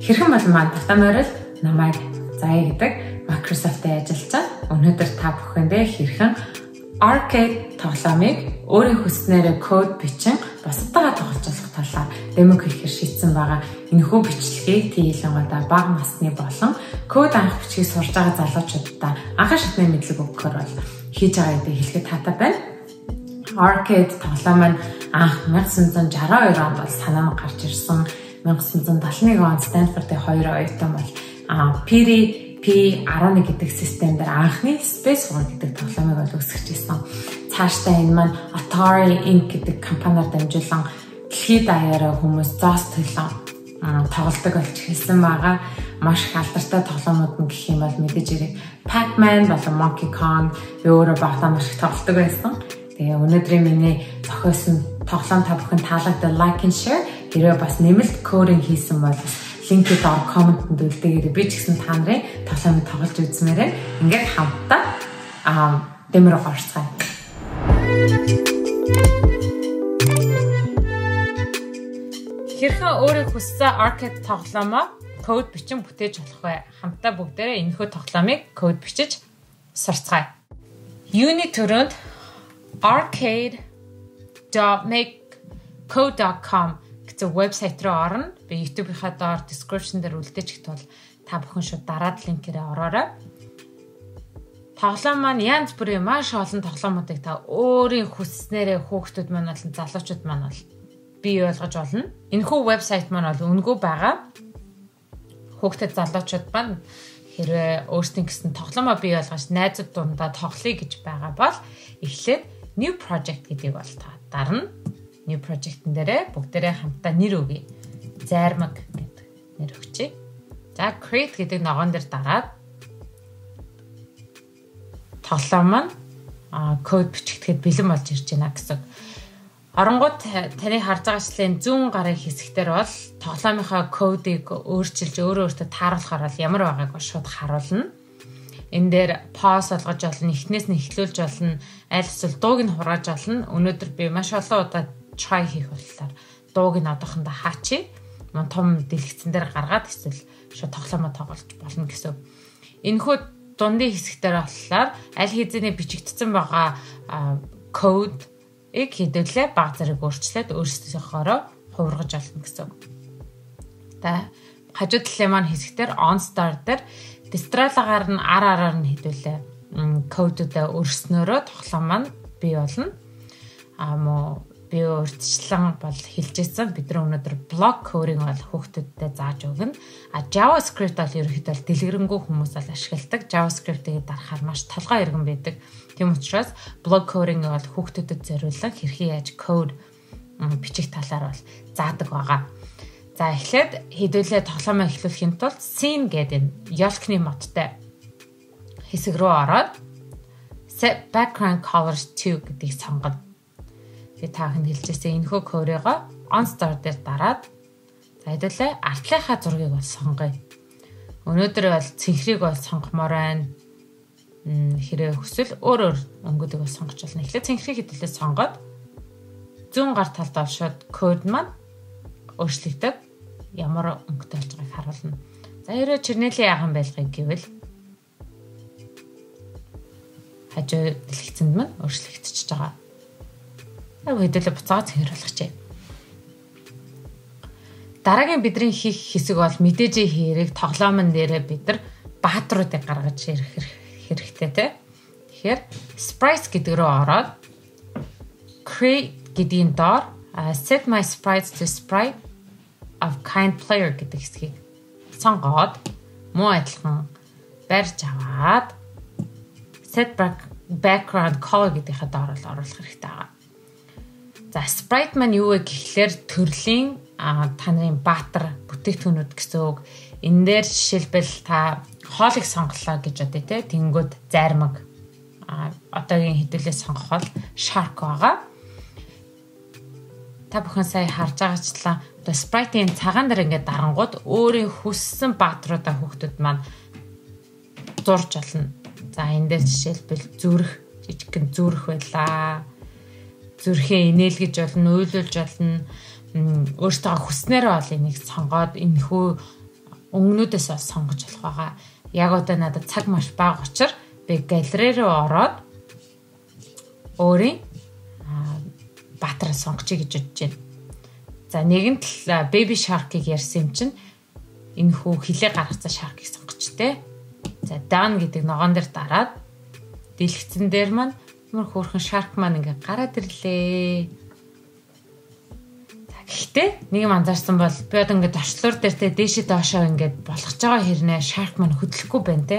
Хэрхэн бол маань Татаморил намайг Заяа гэдэг Microsoft-ийн ажиллаж байгаа. Өнөөдөр та бүхэндээ хэрхэн Arcade тоглоомыг өөрийн хүснээрээ код бичин бусдаагаа тоглож болох талаар демо хийхээр шийдсэн байгаа. Энэхүү бичлэгийг TLN-уудаа бага насны болон код анх бичгийг сурж байгаа залуучуудаа анхан шатны мэдлэг өгөхөөр бол хийж байгаа гэдгийг хэлэхэд таатай байна. Arcade тоглоом маань анх 1962 онд бол санаанд гарч ирсэн. 1971 онд Stanford-ийн хоёр оюутан бол P11 гэдэг системээр анхны Space War гэдэг тоглоомыг бол үүсгэжсэн. Цаашдаа энэ маань Atari Inc гэдэг компаниар дамжуулан дэлхийд даяараа хүмүүс зоос төлөө тоглодог болж эхэлсэн байгаа. Маш их алдартай тоглоомууд нь гэх юм бол мэдээж хэрэг Pac-Man болон Monkey Kong өөрөө багтаа маш их тоглодог байсан. Тэгээ өнөөдрийн миний зохиосон тоглоом та бүхэн таалагдал like and share хэрэг бас нэмэлт кодинг хийсэн бол линкэд ор комментэнд үлдээгээрэй. Би ч гэсэн та нарын тоглоомыг тоглож үзмээрээ ингээд хамтдаа дэмэр орцгаая. Хэрхэн өөрөө хүссэн Arcade тоглоомоо код бичин бүтээж болох вэ? Хамтдаа бүгдээрээ энэхүү тоглоомыг код бичиж сурцгаая. Юуны төрөнд arcade.makecode.com гэсэн вебсайт руу орно. Би YouTube-ийнхаа доор description дээр үлдээчих тул та бүхэн шууд дараад линкээрээ ороорой. Тоглоом маань янз бүрийн маш олон тоглоомуудыг та өөрийн хүсснээрээ хүүхдүүд маань болон залуучууд маань бол бий болгож болно. Энэхүү вебсайт маань бол үнэгүй байгаа. Хүүхдэд залуучууд маань хэрвээ өөрсдийн гэсэн тоглоомоо бий болгож найзууд дундаа тоглоё гэж байгаа бол эхлээд new project гэдгийг бол та дарна. New project-ын дээрээ бүгдээрээ хамтдаа нэр өгье. Зайрмаг гэдэг нэр өгчий. За create гэдэг ногоон дээр дараад тоглоом маань код бичигдэхэд бэлэн болж ирж байна гэсэн. Оронгууд таны харж байгаачлалын зүүн гарын хэсэгтэр бол тоглоомынхаа кодыг өөрчилж өөртөө тааруулахаар бол ямар байгааг шууд харуулна. Энэ дээр pause олгож болно, эхнээс нь эхлүүлж болно, аль эсвэл дууг нь хурааж болно. Өнөөдөр би маш олон удаа try хийх болохоор дууг нь одоохондоо хаачи. Мөн том дэлгэцэн дээр гаргаад эсвэл шууд тоглоомоо тоглож болно гэсэн. Энэхүү дундын хэсэгтэр болохоор аль хэзээний бичигдсэн байгаа кодыг хэдүүлээ баг зэрэг өөрчлөөд өөрсдийнхоороо хувиргаж олно гэсэн. За хажуу талын маань хэсэгтэр on start дээр дистралагаар нь араар нь хэдүүлээ кодуудаа өөрснөөрөө тоглоом маань бий болно. Би урьдчилан бол хэлжсэн. Бид нар өнөөдөр блок кодинг бол хүүхдүүдэд зааж өгнө. JavaScript бол ерөнхийдөө дэлгэрэнгүй хүмүүс бол ашигладаг. JavaScript-ийг дарахаар маш толгой иргэн байдаг. Тийм учраас блок кодинг бол хүүхдүүдэд зориулсан хэрхэн яаж код бичих талаар бол заадаг байгаа. За эхлээд хэдүүлээ тоглоомоо эхлүүлэхийн тулд scene гэдэг ёлкны модтой хэсэг рүү ороод set background colors to гэдгийг сонгоно. Таахын хэлжсэн энэхүү кодыгоо on start дээр дараад за хэдүүлээ артлынхаа зургийг бол сонгоё. Өнөөдөр бол цэнхрийг бол сонгомоор байна. Хэрэг хүсвэл өөр өнгөдөг бол сонгож болно. Эхлээд цэнхрийг хэдүүлээ сонгоод зүүн гар талд бол шууд код маань өөрчлөгдөв. Ямар өнгөтэй болж байгааг харуулна. За ерөө чернэлийн яахан байлгыг гэвэл хажуу дэлгэцэнд маань өөрчлөгдөж байгаа. Хэдүүлээ буцаага цэнхруулчихъя. Дараагийн бидний хийх хэсэг бол мэдээж хэрэг тоглоомн дээрээ бид нар баатруудыг гаргаж ирэх хэрэгтэй тий. Тэгэхээр sprites гэдэг рүү ороод create гэдгийн доор set my sprites to sprite of kind player гэдэг хэсгийг сонгоод муу адилхан барьж аваад set background color гэдгийнхаа доор оруулах хэрэгтэй байгаа. За sprite маань юу вэ гэхлээр төрлийн та нарын баатар бүтээгдэхүүнүүд гэсэн үг. Энэ дээр жишээлбэл та хоолыг сонголоо гэж бодъё те. Тэнгүүд зайрмаг одоогийн хэдүүлээ сонгох бол shark байгаа. Та бүхэн сая харж байгаачлаа sprite-ийн цагаан дээр ингээд дарангууд өөрийн хүссэн баатруудаа хүүхдүүд маань зурж олно. За энэ дээр жишээлбэл зүрх жижигхэн зүрх байлаа. Зүрхээ инээлгэж болно, уйлуулж болно. өөртөө хүснээр бол энийг сонгоод энэхүү өнгөнүүдээс сонгож болох байгаа. Яг одоо надад цаг маш бага учраас би галерей руу ороод өөрийн баатараа сонгочих гэж бодож байна. За нэгэнт л baby shark-ыг ярьсан юм чинь энэхүү хилээ гаргацсан shark-ыг сонгочтой. За down гэдэг ногоон дээр дараад дэлгэцэн дээр маань ямар хөөрхөн shark маань ингээ гараад ирлээ. За гэхдээ нэг юм анзаарсан бол би одоо ингээ орчлуур дээр те дээшээ доошоо ингээ болгож байгаа хэрнээ shark маань хөдлөхгүй байна те.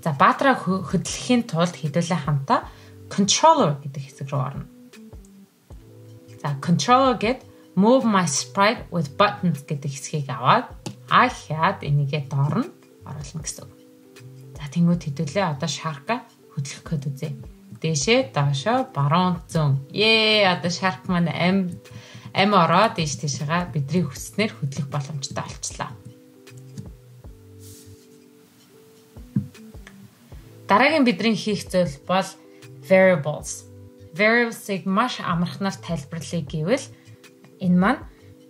За баатраа хөдлөхийн тулд хэдүүлээ хамтаа controller гэдэг хэсэг рүү орно. За controller гэд move my sprite with buttons гэдэг хэсгийг аваад ахаад энийгээ доор нь оруулна гэсэн. За тэнгуү хэдүүлээ одоо shark-а хөдлөх гээд үзье. Дээшээ доошоо баруун зүүн. Одоо shark маань ам ороод тийшээгаа бидний хүснээр хөдлөх боломжтой болчихлоо. Дараагийн бидний хийх зүйл бол variables. Variables-ыг маш амархнаар тайлбарлая гэвэл энэ маань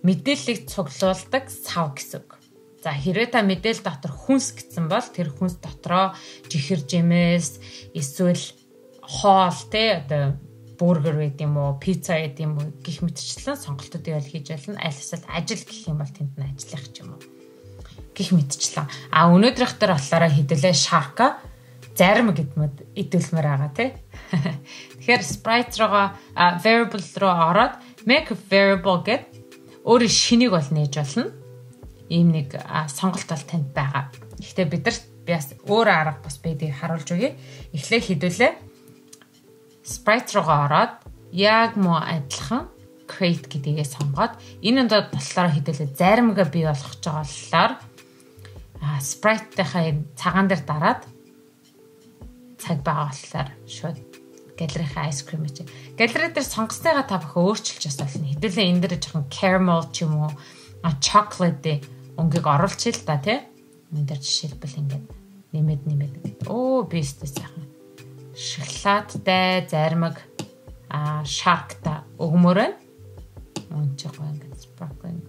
мэдээллийг цуглуулдаг сав гэсэн үг. За хэрвээ та мэдээлэл дотор хүнс гэсэн бол тэр хүнс дотроо жихэр жимээс эсвэл хоол те одоо бургер байд юм уу, пицца байд юм уу гэх мэтчлэн сонголтуудыг бол хийж болно. Аль эсвэл ажил гэх юм бол тэнд нь ажиллах ч юм уу гэх мэтчлэн. Өнөөдрийнх дээр болохоор хэдүүлээ shark-а зарим гэдмэд идүүлмээр байгаа тий. Тэгэхээр sprite руугаа variable руу ороод make a variable гэд өөрийн шинийг бол нээж болно. Ийм нэг сонголт бол танд байгаа. Гэхдээ бидэрт бас өөр арга бас бидийг харуулж өгье. Эхлээд хэдүүлээ sprite руугаа ороод яг муу адилхан create гэдгийг сонгоод энэ донд болохоор хэдүүлээ заримгаа бий болгож байгаа болохоор sprite-ийнхаа цагаан дээр дараад цаг байгаа болохоор шууд галерейхаа ice cream чи. Галерей дээр сонгосныгаа та бүхэн өөрчилж бас болно. Хэдүүлээ энэ дээр жоохон caramel ч юм уу, chocolate өнгийг оруулж ил та тий. Энэ дээр жишээлбэл ингээд нэмээд. Би өстэй сайхан. Шоколадтай, заримаг shark-та өгмөр байна. Унч гоё ингээд sparkling.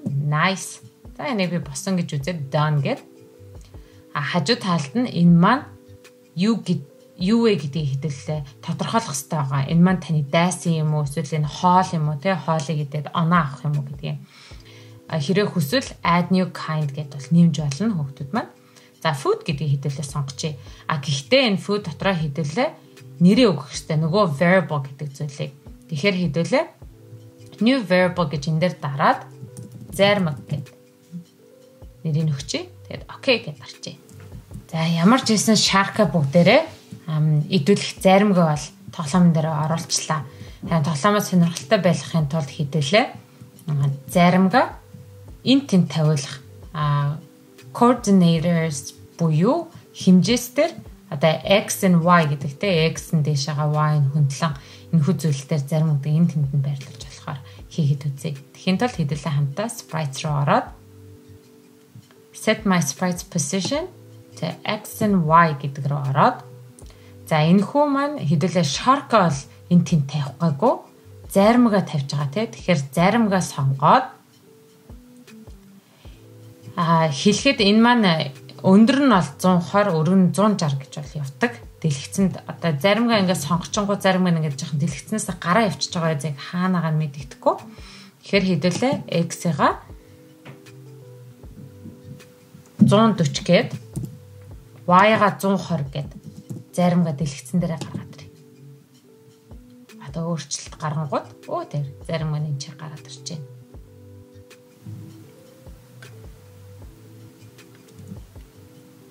Nice. За энийг би босон гэж үзээд done гэд. Хажуу талд нь энэ маань юу вэ гэдгийг хэдүүлээ тодорхойлох хэрэгтэй байгаа. Энэ маань таны дайсан юм уу эсвэл энэ хоол юм уу те хоолыг идээд оноо авах юм уу гэдгийг. Хэрэг хүсвэл add new kind гэдээ бол нэмж болно хүүхдүүд маань. За food гэдгийг хэдүүлээ сонгочихъя. Гэхдээ энэ food дотроо хэдүүлээ нэрээ өгөх хэрэгтэй. Нөгөө variable гэдэг зүйлийг. Тэгэхээр хэдүүлээ new variable гэж энэ дээр дараад зармаг гэдэг нэрийг өгчээ. Тэгээд окей гэж дарчээ. За ямар ч хэлсэн shark-а бүгдээрээ идүүлэх заримгаа бол тоглоомн дээр оруулчлаа. Тэгэхээр тоглоомоо сонирхолтой байлгахын тулд хэдүүлээ заримгаа эн тэнд тавиулах coordinators буюу хэмжээстэр одоо x and y гэдэг те x нь дэшаага y нь хөндлөн энэ хүү зүйлээр зарим үедээ эн тэнд нь байрлуулж болохоор хийхэд үзье. Тэхийн тулд хэдүүлээ хамтаа sprite руу ороод set my sprite's position to x and y гэдэг рүү ороод за энэ хүү маань хэдүүлээ shark-а бол эн тэнд тавихгүйгүй заримгаа тавьж байгаа те. Тэгэхээр заримгаа сонгоод хэлэхэд энэ маань өндөр нь бол 120, өргөн нь 160 гэж бол явдаг. Дэлгэцэнд одоо заримгаа ингээд сонгочонгоо заримгаа ингээд жоохон дэлгэцнээс гараа явчихж байгаа зэрэг хаанагаа мэддэхгүй. Тэгэхээр хэдүүлээ x-га 140 гээд y-га 120 гээд заримгаа дэлгэцэн дээрээ гаргаад ирээ. Одоо өөрчлөлт гаргангууд тэр заримгаа энэ чинь гараад ирж байна.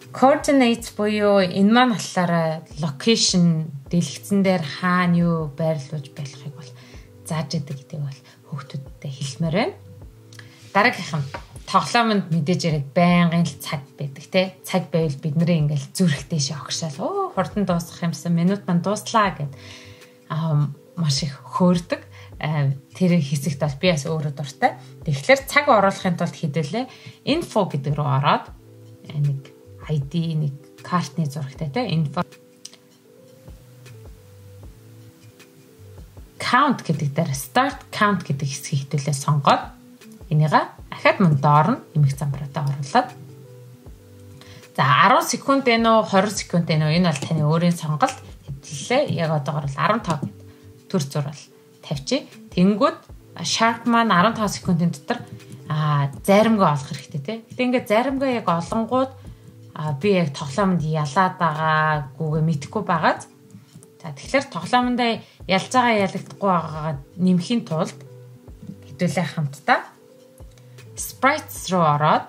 Coordinates буюу энэ маань болохоор location дэлгэцэн дээр хаана юу байрлуулж болохыг бол зааж идэг гэдэг бол хүүхдүүдтэй хэлмээр байна. Дараагийнх нь тоглоомонд мэдээж яг байнгын л цаг байдаг те. Цаг байвал бид нэрээ ингээл зүрхтэйшээ огшаал. Хурдан дуусгах юмсан минут маань дууслаа гэд маш их хөөрдөг. Тэр хэсэгт бол би бас өөрөө дуртай. Тэгэхээр цаг оруулахын тулд хэдүүлээ info гэдэг рүү ороод нэг ID нэг картны зурагтай те info count гэдэг дээр start count гэдэг хэсгийг хідүүлээ сонгоод энийг ахаад мөн доор нь нэмэх замбараатай оруулаад за 10 секунд ээ нөө 20 секунд ээ нөө энэ бол таны өөрийн сонголт хэвлэлээ. Яг одоогор бол 15 гэд төр зур бол тавьчих. Тэнгүүд sharp маань 15 секундын дотор заримгаа олох хэрэгтэй тий. Гэтэ ингээд заримгаа яг олонгууд би яг тоглоомонд ялаад байгаагүйгээ мэдэхгүй байгаад за тэгэхээр тоглоомондоо ялж байгаа ялагдахгүй байгаагаа нэмхийн тулд хэдүүлээ хамтдаа sprites руу ороод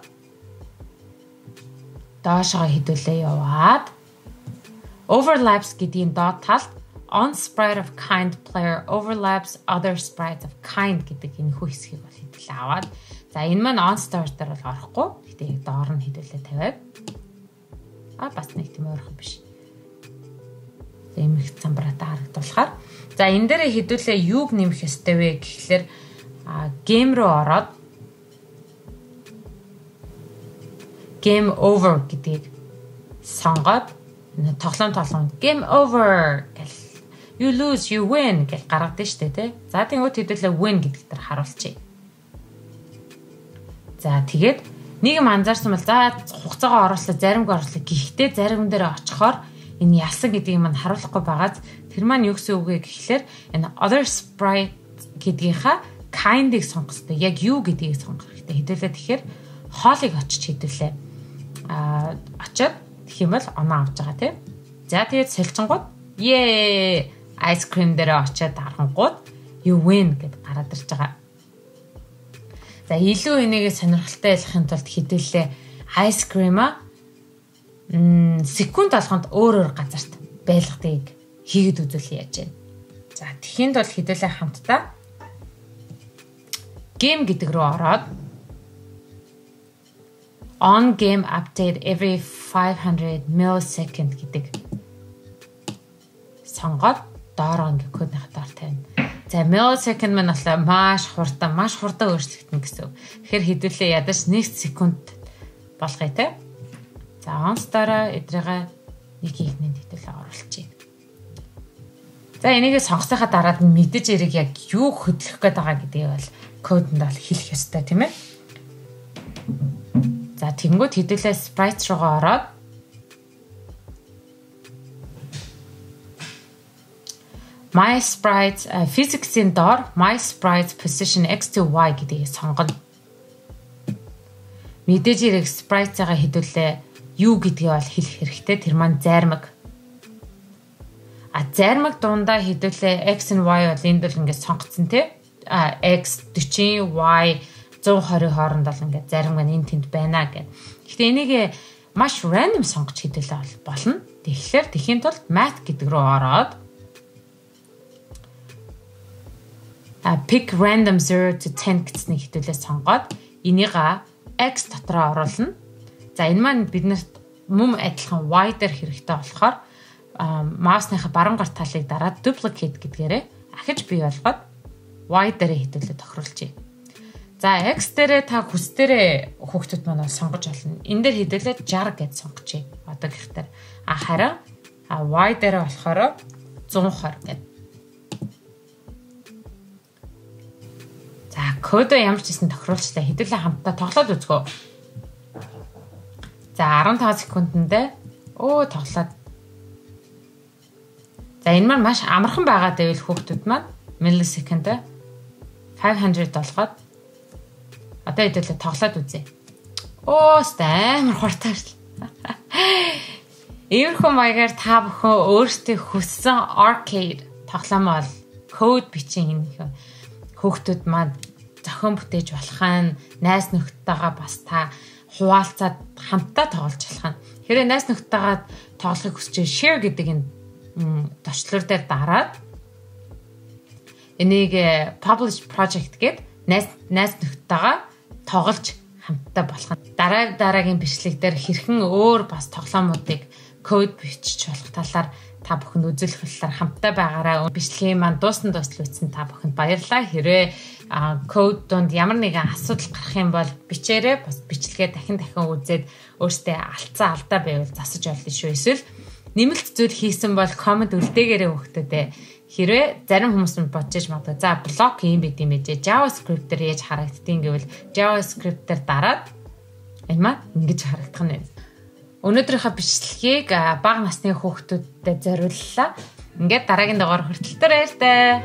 доошоо хэдүүлээ яваад overlaps гэдгийн доод талд on sprite of kind player overlaps other sprites of kind гэдэг энэ хүү хэсгийг бол хэдүүлээ аваад за энэ маань on start дээр бол орохгүй. Гэтэ яг доор нь хэдүүлээ тавиад бас нэг тийм ойрхон биш. Эмх замбараатай харагдуулахаар за энэ дээр хэдүүлээ юуг нэмэх ёстой вэ гэхлээр game руу ороод game over гэдгийг сонгоод тоглоом game over гэл you lose you win гэл гаргадаг штэ тий. За тэгвэл хэдүүлээ win гэдэг дээр харуулчих. За тэгээд нэг юм анзаарсан бол за хугацаагаа оруулаад заримгүй оруулаа гэхдээ зарим дээр очихоор энэ ялсан гэдгийг мань харуулахгүй байгаад тэр маань юу гэсэн үг вэ гэхлээр энэ other sprite гэдгийнхаа kind-ыг сонгох хэрэгтэй. Яг юу гэдгийг сонгох хэрэгтэй. Хэдүүлээ тэгэхээр хоолыг очиж хэдүүлээ очоод тэгэх юм бол оноо авч байгаа тийм. За тэгээд солилцонгууд ice cream дээр очиод дарангууд you win гэд гараад ирж байгаа. За илүү энийгээ сонирхолтой байлгахын тулд хэдүүлээ ice cream-а секунд болгонд өөр газарт байлгадгийг хийгээд үзүүл яаж байна. За тэхийн тулд хэдүүлээ хамтдаа game гэдэг рүү ороод on game update every 500 millisecond гэдэг сонгоод доороо ингээ кодны хатаар тавина. За millisecond маань бол маш хурдан өөрчлөгдөн гэсэн. Тэгэхээр хэдүүлээ ядаж 1 секунд болгоё те. За онцдороо эдрийгээ нэг игнэнд хэдүүлээ оруулчих. За энийгээ сонгосныхаа дараад мэдэж ирэх яг юу хөдлөх гээд байгаа гэдгийг бол кодонд бол хэлэх ёстой тийм ээ. За тэнгууд хэдүүлээ sprite руугаа ороод my sprites physics-ийн доор my sprites position x to y гэдгийг сонгоно. Мэдээж хэрэг sprite-аагаа хэдүүлээ юу гэдгийг бол хэлэх хэрэгтэй. Тэр маань заримг. Заримг дундаа хэдүүлээ x and y бол энд бол ингээд сонгоцсон тий. X 40 y 120 хооронд бол ингээд зарим нь энэ тэнд байна гэх. Гэхдээ энийг маш random сонгож хэдүүлээ болно. Тэгэхээр тэхийн тулд math гэдэг рүү ороод pick random 0 to 10 гэснийг хэдүүлээ сонгоод энийг x дотроо оруулна. За энэ маань биднэрт мөн адилхан y дээр хэрэгтэй болохоор маусныхаа баруун гар талыг дараад duplicate гэдгээрээ ахиж бий болгоод y дээр хэдүүлээ тохируулчих. За x дээрээ та хүсдэрээ хүүхдүүд маань сонгож олно. Энэ дээр хэдүүлээ 60 гэж сонгочих. Одоо гэхтэр харин y дээрээ болохоор 120 гэдэг. За кодо ямар ч гэсэн тохируулчтай хэдүүлээ хамтдаа тоглоод үзгөө. За 15 секундэд тоглоод. За энэ маань маш амархан байгаа дэвэл хүүхдүүд маань millisecond 500 болгоод одоо хэдүүлээ тоглоод үзье. Амар хурдтай. Иймэрхүү маягаар та бүхэн өөрсдөө хүссэн arcade тоглоом бол код бичин энэ хүүхдүүд маань зохион бүтээж болохын найз нөхдөдтэйгээ бас та хуваалцаад хамтдаа тоглож болох нь. Хэрвээ найз нөхдөдтэйгээ тоглохыг хүсэж share гэдэг энэ товчлуур дээр дараад энийг publish project гэд найз нөхдөдтэйгээ тоглож хамтдаа болох нь. Дараагийн бичлэг дээр хэрхэн өөр бас тоглоомуудыг код бичиж болох талаар та бүхэн үзүүлэх талаар хамтдаа байгаараа. Бичлэгийн маань дууссан үзсэн та бүхэнд баярлалаа. Хэрвээ код донд ямар нэгэн асуудал гарах юм бол бичээрэй. Бас бичлэгээ дахин үзээд өөртөө алдаа байвал засаж олно шүү. Эсвэл нэмэлт зүйл хийсэн бол комент үлдээгээрэй хүүхдүүдээ. Хэрвээ зарим хүмүүс нь бодож магадгүй. За блок юм бид юм ээжээ. JavaScript дээр яаж харагддгийг гэвэл JavaScript дээр дараад энэ маань ингэж харагдах нь байна. Өнөөдрийнхөө бичлэгийг бага насны хүүхдүүдэд зориуллаа. Ингээд дараагийн дугаар хүртэл баяртай.